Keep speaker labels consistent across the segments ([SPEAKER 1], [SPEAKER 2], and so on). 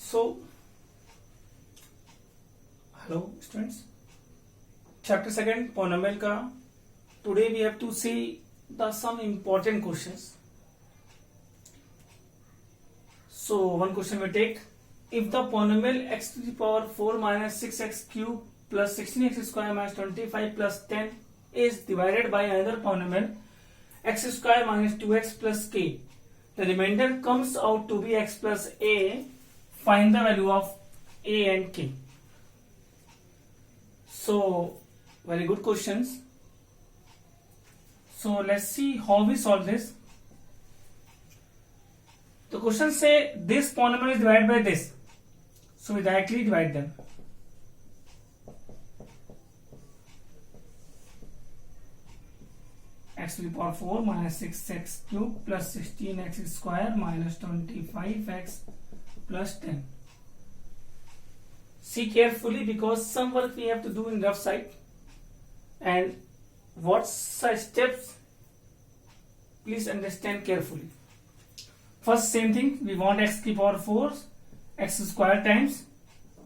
[SPEAKER 1] So, hello students. Chapter 2 polynomial ka. Today we have to see some important questions. So one question we take: if the polynomial x to the power 4 minus 6x cube plus 16x square minus 25 plus 10 is divided by another polynomial x square minus 2x plus k, the remainder comes out to be x plus a. Find the value of a and k. So very good questions. So let's see how we solve this. The question say this polynomial is divided by this, so we directly divide them. X to the power 4 minus 6x cube plus 16x square minus 25x plus 10. See carefully because some work we have to do in rough side, and what steps please understand carefully. First, same thing, we want x to the power 4 x square times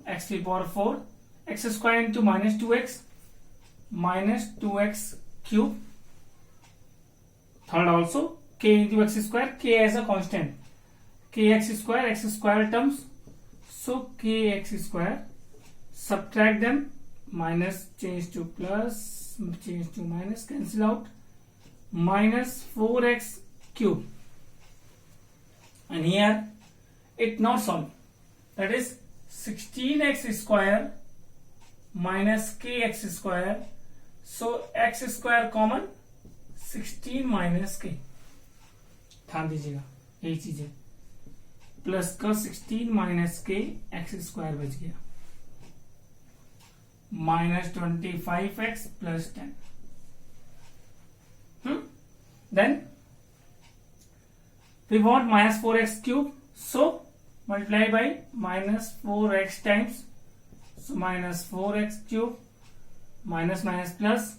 [SPEAKER 1] x to the power 4 x square into minus 2x cube. Third also k into x square, k as a constant, x square terms, so kx square, subtract them, minus change to plus, change to minus, cancel out, minus 4x cube, and here it not solve, that is 16x square minus kx square, so x square common, 16 minus k, ध्यान दीजिएगा यही चीज है, plus का 16 minus के x square बच गया, minus 25x plus 10. Then we want minus 4x cube, so multiply by minus 4x times, so minus 4x cube minus minus plus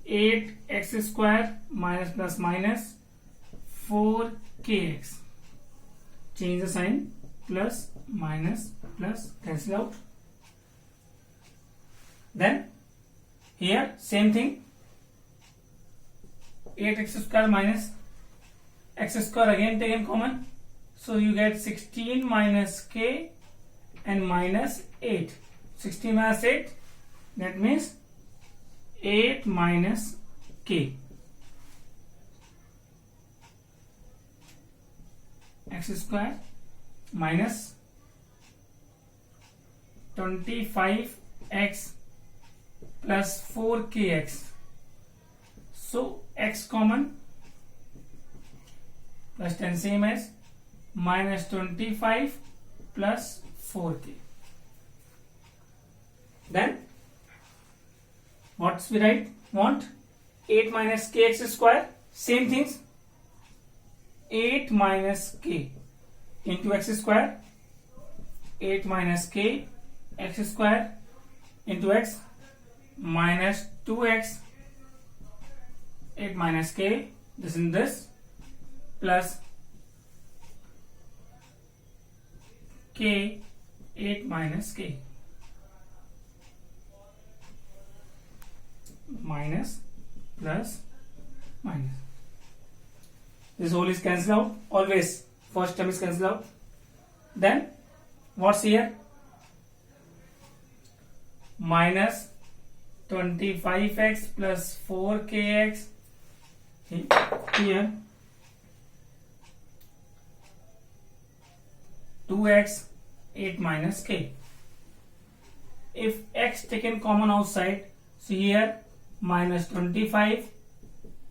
[SPEAKER 1] 8x square minus plus minus 4kx, change the sign, plus minus plus, cancel out. Then here same thing, 8x square minus x square again taken common, so you get 16 minus k and minus 8, 16 minus 8, that means 8 minus k, x square minus 25x plus 4kx, so x common, plus 10 same as minus 25 plus 4k. Then what's we write? Want 8 minus kx square, same things, 8 minus k into x square, 8 minus k x square into x minus 2x, 8 minus k, this in this, plus k, 8 minus k, minus plus minus. This whole is cancelled out, always first term is cancelled out. Then what's here? Minus 25x plus 4kx, here 2x, 8 minus k. If x taken common outside, so here minus 25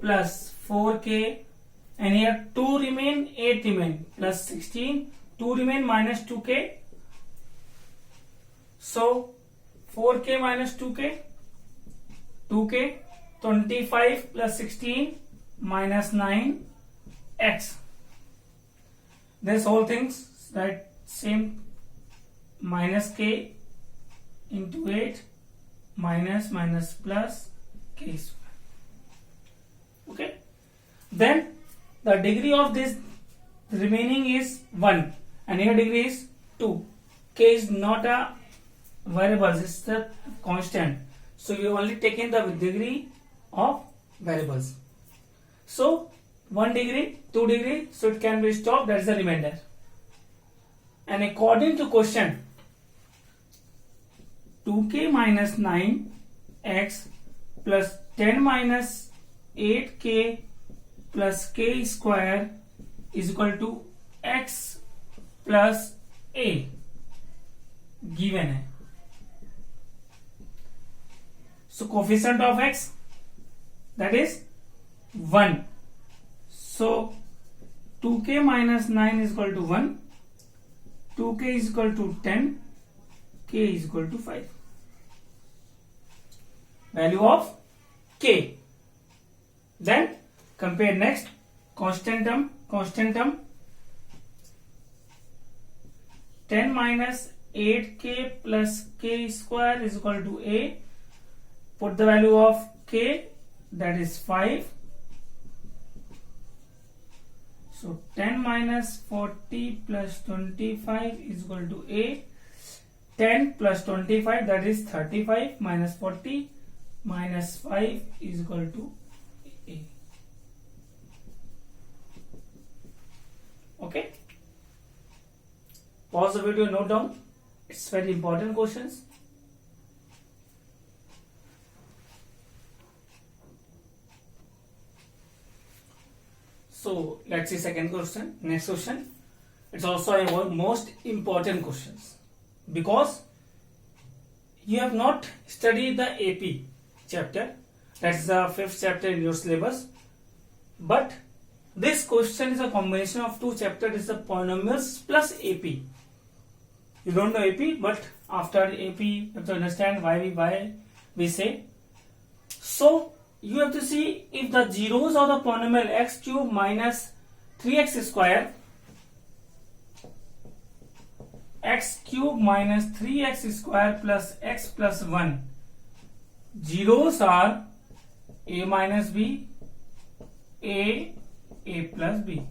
[SPEAKER 1] plus 4k, and here 2 remain, 8 remain, plus 16, 2 remain, minus 2k, so 4k minus 2k, 25 plus 16 minus 9x. This whole things that same, minus k into 8 minus minus plus k square. Okay, then the degree of this remaining is 1 and here degree is 2. k is not a variable, it's a constant. So we only taken the degree of variables. So 1 degree, 2 degree, so it can be stopped, that's the remainder. And according to question, 2k minus 9x plus 10 minus 8k plus k square is equal to x plus a given है. So coefficient of x, that is 1. So 2k minus 9 is equal to 1, 2k is equal to 10, k is equal to 5. Value of k. Then compare next constant term 10 minus 8k plus k square is equal to a. Put the value of k, that is 5. So 10 minus 40 plus 25 is equal to a. 10 plus 25, that is 35, minus 40 minus 5 is equal to a. Okay. Pause the video, note down. It's very important questions. So let's see second question. Next question. It's also a most important questions because you have not studied the AP chapter. That's the 5th chapter in your syllabus. But this question is a combination of 2 chapters. It's a polynomials plus AP. You don't know AP, but after AP you have to understand why we say. So you have to see if the zeros of the polynomial x cube minus 3x square, x cube minus 3x square plus x plus 1, zeros are a minus b, a plus b.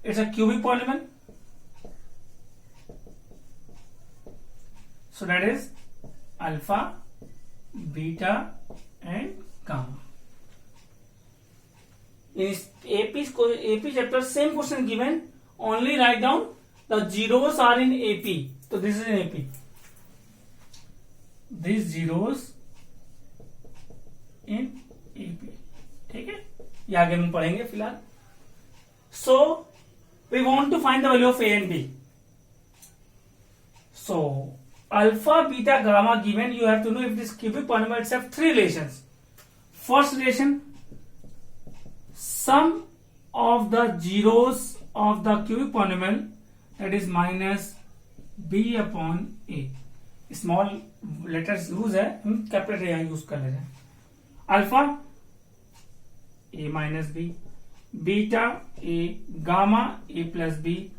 [SPEAKER 1] It's a cubic polynomial. So that is alpha, beta and gamma. In AP chapter, same question given, only write down the zeros are in AP. So this is in AP. These zeros in AP. ठीक है, ये आगे हम पढ़ेंगे फिलहाल. So we want to find the value of a and b. So alpha, beta, gamma given, you have to know if this cubic polynomials have 3 relations. First relation, sum of the zeros of the cubic polynomial, that is minus b upon a. Small letters use है, हम capital यहाँ use कर ले रहे हैं. Alpha a minus b, beta a, gamma a plus b,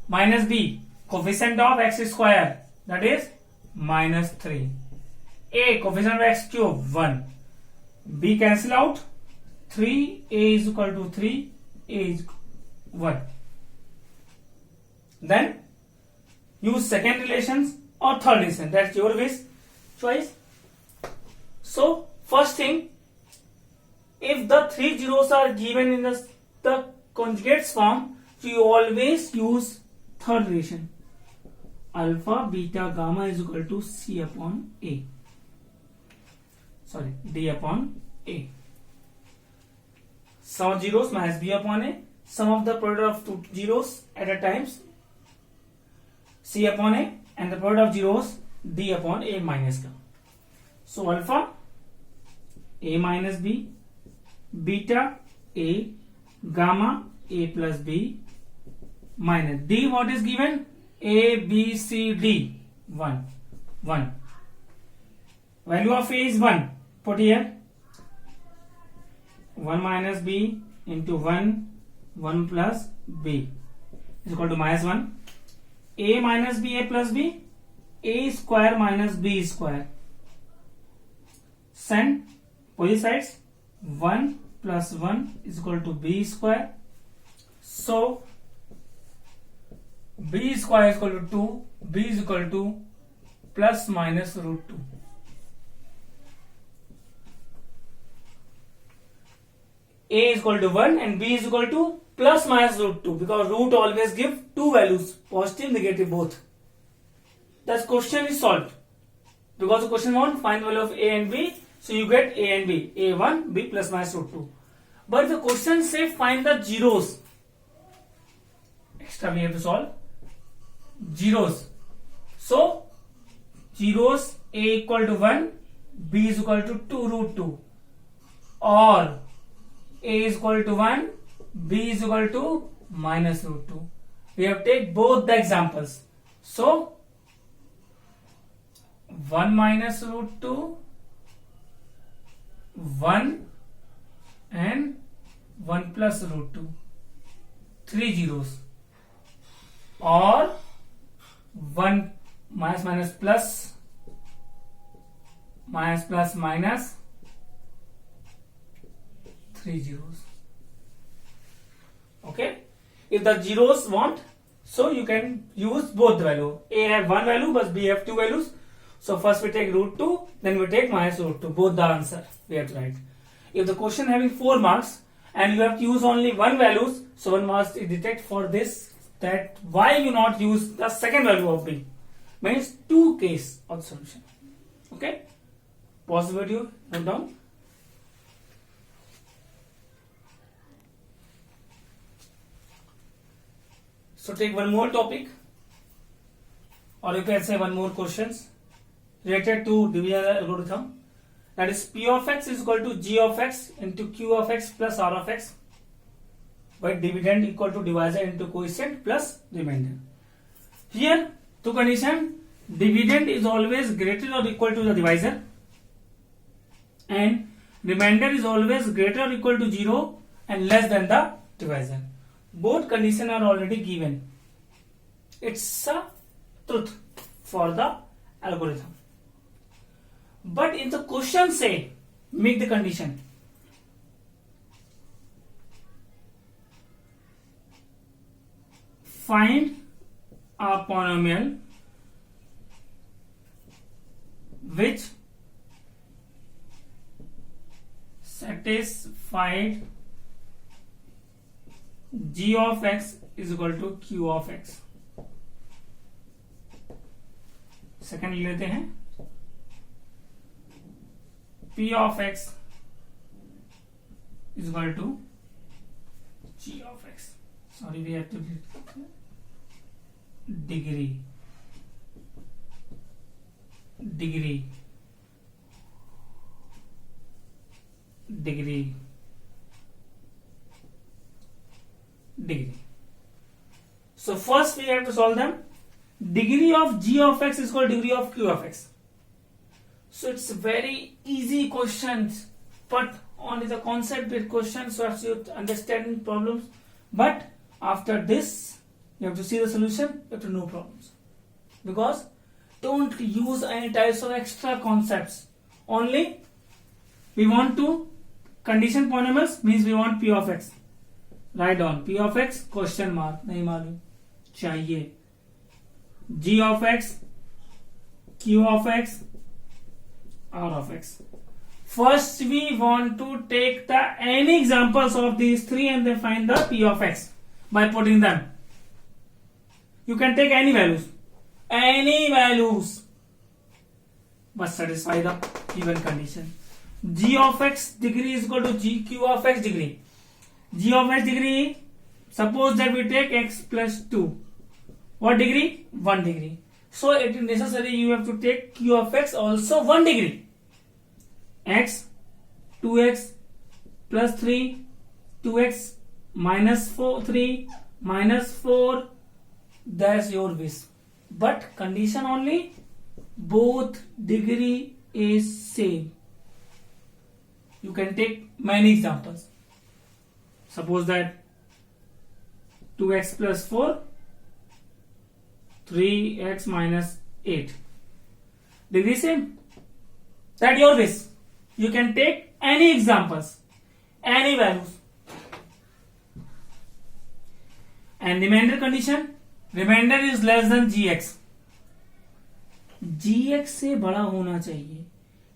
[SPEAKER 1] minus b coefficient of x square, that is minus 3, a coefficient of x cube 1, b cancel out, 3 a is equal to 3, a is 1. Then use second relations or third relation, that's your choice. So first thing, if the 3 zeros are given in the conjugates form, so you always use third relation. Alpha, beta, gamma is equal to c upon a. Sorry, d upon a. Sum of zeros minus b upon a. Sum of the product of 2 zeros at a times c upon a, and the product of zeros d upon a minus का. So alpha a minus b, beta a, gamma a plus b, minus d. What is given? A b c d 1. Value of a is 1. Put here 1 minus b into 1 plus b is equal to minus 1. A minus b, a plus b, a square minus b square. Send opposite sides. 1 plus 1 is equal to b square. So b square is equal to 2, b is equal to plus minus root 2. A is equal to 1 and b is equal to plus minus root 2, because root always give two values, positive, negative both. Thus question is solved, because the question wants find the value of a and b, so you get a and b, a1, b plus minus root 2. But the question say find the zeros. Extra we have to solve zeros. So zeros, a equal to 1, b is equal to 2 root 2, or a is equal to 1, b is equal to minus root 2. We have take both the examples. So 1 minus root 2, 1 and 1 plus root 2, 3 zeros, or 1 minus minus plus, minus plus minus, 3 zeros. Okay, if the zeros want, so you can use both the value. A have one value but b have two values. So first we take root 2, then we take minus root 2, both the answer we have to write. If the question having 4 marks and you have to use only one values, so 1 marks is detect for this, that why you not use the second value of b, means 2 case of the solution. Okay, pause the video, note down. So take one more topic, or you can say one more questions related to division algorithm. That is p of x is equal to g of x into q of x plus r of x, by dividend equal to divisor into quotient plus remainder. Here two condition, dividend is always greater or equal to the divisor, and remainder is always greater or equal to 0 and less than the divisor. Both conditions are already given. It's a truth for the algorithm. But in the question say, make the condition. Find a polynomial which satisfied g of x is equal to q of x. Second लेते हैं, p of x is equal to g of x. Sorry, we have to degree So first we have to solve them. Degree of g of x is equal to degree of q of x. So it's very easy questions, but only the concept based questions, so as you understand problems. But after this, you have to see the solution, you have to know problems. Because don't use any types of extra concepts. Only we want to condition polynomials, means we want p of x. Write down p of x question mark, नहीं मालूम चाहिए, g of x, q of x, r of x. First we want to take the any examples of these three and then find the p of x by putting them. You can take any values, but satisfy the given condition. G of x degree is equal to g q of x degree. G of x degree, suppose that we take x plus 2. What degree? 1 degree. So it is necessary you have to take q of x also 1 degree. X, 2x plus 3, 2x minus 4, 3 minus 4, that's your wish. But condition only, both degree is same. You can take many examples. Suppose that 2x plus 4, 3x minus 8. Degree same. That your wish. You can take any examples, any values. And remainder condition, remainder is less than gx, gx से बड़ा होना चाहिए,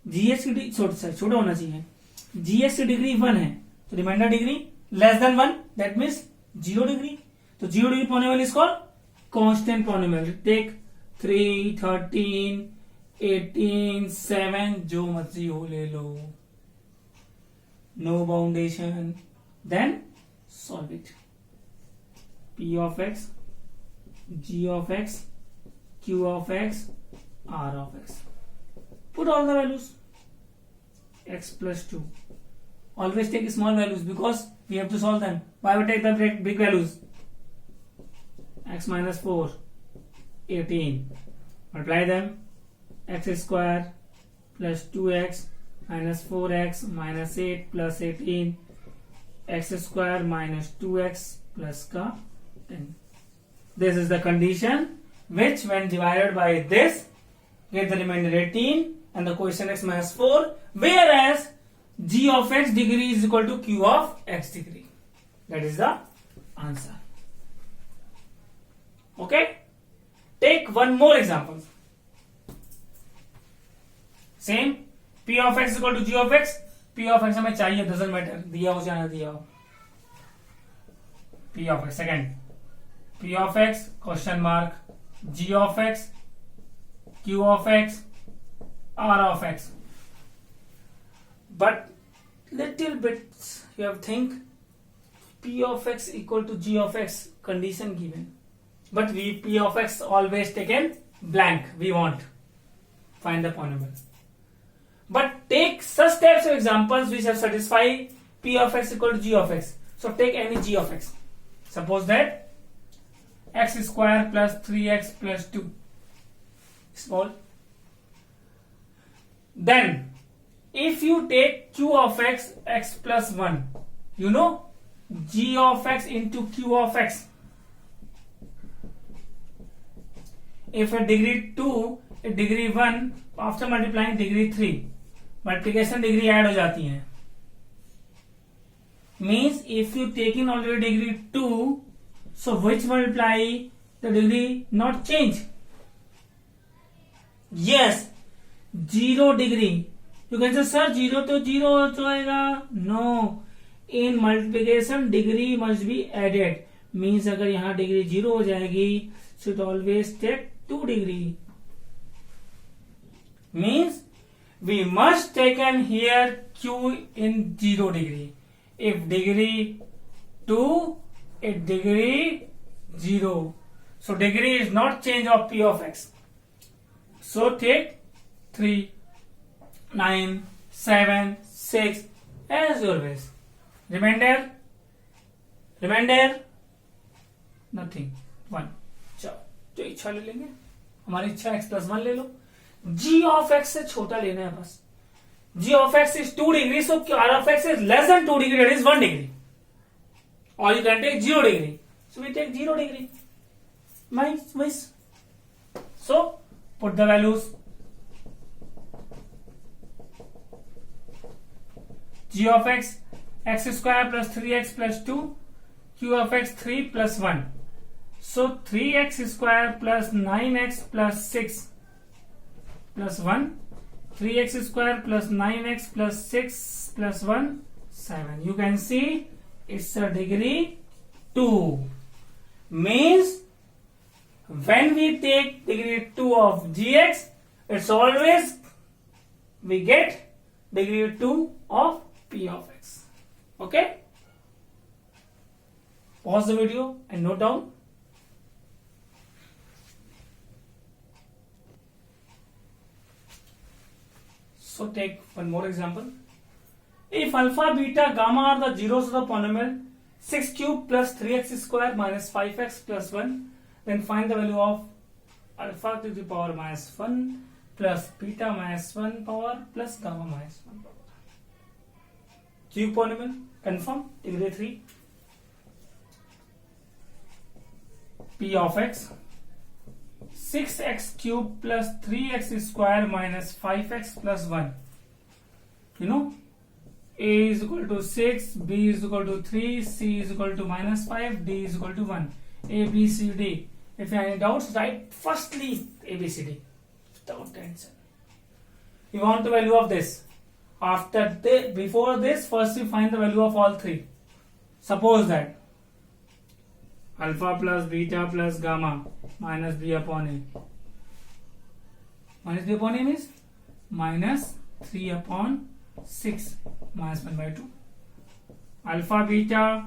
[SPEAKER 1] gx की छोटा होना चाहिए, gx की degree 1 है तो remainder degree less than 1, that means 0 degree. तो 0 degree polynomial is called constant polynomial. Take 3, 13, 18, 7, जो मर्जी हो ले लो, no boundation, then solve it. p of x, g of x, q of x, r of x. Put all the values. X plus 2. Always take small values because we have to solve them. Why we take the big values? X minus 4, 18. Multiply them. X square plus 2x minus 4x minus 8 plus 18. X square minus 2x plus का 10. This is the condition which when divided by this get the remainder 18 and the quotient x minus 4, whereas g of x degree is equal to q of x degree. That is the answer. Okay? Take one more example. Same, p of x is equal to g of x. p of x हमें चाहिए, doesn't matter, दिया हो या ना दिया हो. p of x, second, p of x question mark, g of x, q of x, r of x. But little bit you have think p of x equal to g of x, condition given, but we p of x always taken blank, we want find the polynomial. But take such types of examples which have satisfy p of x equal to g of x. So take any g of x. Suppose that x square plus 3x plus 2 small. Then if you take q of x, x plus 1, you know g of x into q of x. If a degree 2, a degree 1, after multiplying degree 3, multiplication degree add हो जाती है. Means if you take in already degree 2, so which multiply the degree not change? Yes, 0 degree. You can say sir 0 तो 0 हो जाएगा. No, in multiplication degree must be added. Means अगर यहाँ degree 0 हो जाएगी, so it always take 2 degree. Means we must taken here q in 0 degree. If degree 2, if degree 0, so degree is not change of p of x. So take 3, 9, 7, 6 as always. Remainder nothing, 1. चलो जो इच्छा ले लेंगे, हमारी इच्छा x plus 1 ले लो. g of x से छोटा लेना है बस. g of x is 2 degree, so r of x is less than 2 degree, that is 1 degree. Or you can take 0 degree. So we take 0 degree. Nice. So put the values. g of x, x square plus 3x plus 2, q of x 3 plus 1. So 3x square plus 9x plus 6 plus 1, 3x square plus 9x plus 6 plus 1, 7. You can see it's a degree 2. Means when we take degree 2 of gx, it's always we get degree 2 of p of x. Okay? Pause the video and note down. So take one more example. If alpha, beta, gamma are the zeros of the polynomial 6 cube plus 3x square minus 5x plus 1, then find the value of alpha to the power minus 1 plus beta minus 1 power plus gamma minus 1 power. Cube polynomial, confirm, degree 3. P of x 6x cube plus 3x square minus 5x plus 1. You know, a is equal to 6, b is equal to 3, c is equal to minus 5, d is equal to 1. A, B, C, D. If you have any doubts, write firstly ABCD without tension. You want the value of this. Before this, first we find the value of all three. Suppose that alpha plus beta plus gamma minus b upon a. Minus b upon a means minus 3 upon 6 minus 1 by 2. Alpha beta,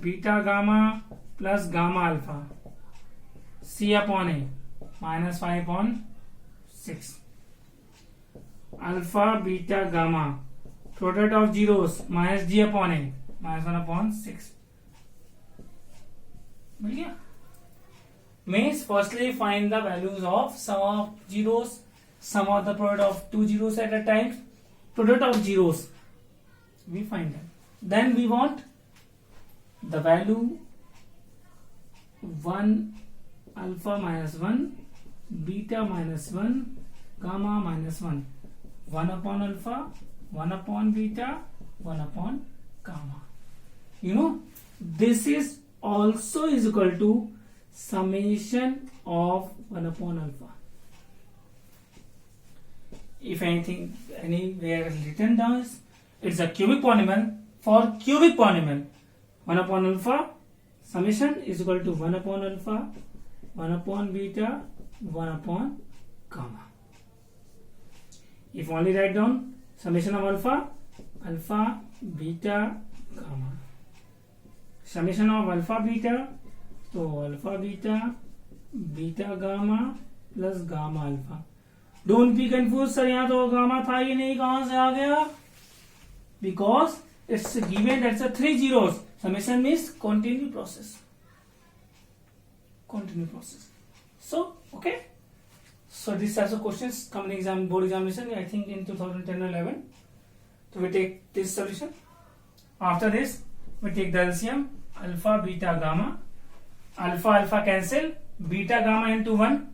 [SPEAKER 1] beta gamma plus gamma alpha. C upon a minus 5 upon 6. Alpha beta gamma product of zeros minus g upon a minus 1 upon 6. मिल गया. Means firstly find the values of sum of zeros, sum of the product of two zeros at a time, product of zeros. We find them. Then we want the value 1 alpha minus 1, beta minus 1, gamma minus 1. 1 upon alpha, 1 upon beta, 1 upon gamma. You know, this is also is equal to summation of 1 upon alpha. If anything, anywhere written down, it's a cubic polynomial. For cubic polynomial, 1 upon alpha, summation is equal to 1 upon alpha, 1 upon beta, 1 upon gamma. If only write down summation of alpha, alpha, beta, gamma. Summation of alpha, beta, so alpha, beta, beta, gamma plus gamma alpha. Don't be confused, sir. यहाँ तो gamma था ही नहीं, कहाँ से आ गया? Because it's given that's a 3 zeros. Summation means continue process. Continue process. So, okay. So these are the questions coming exam, board examination, I think in 2010 or 11. So we take this solution. After this, we take the LCM, alpha, beta, gamma. Alpha, alpha cancel, beta, gamma into 1.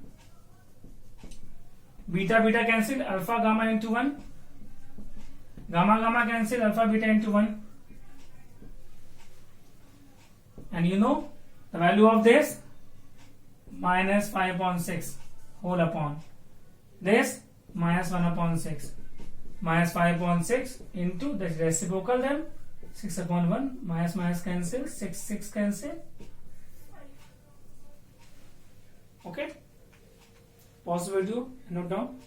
[SPEAKER 1] Beta, beta cancel, alpha, gamma into 1. Gamma, gamma cancel, alpha, beta into 1. And you know the value of this? Minus 5 upon 6 whole upon this minus 1 upon 6 minus 5 upon 6 into the reciprocal them 6 upon 1 minus cancel 6 cancel. Okay, pause the video, note down.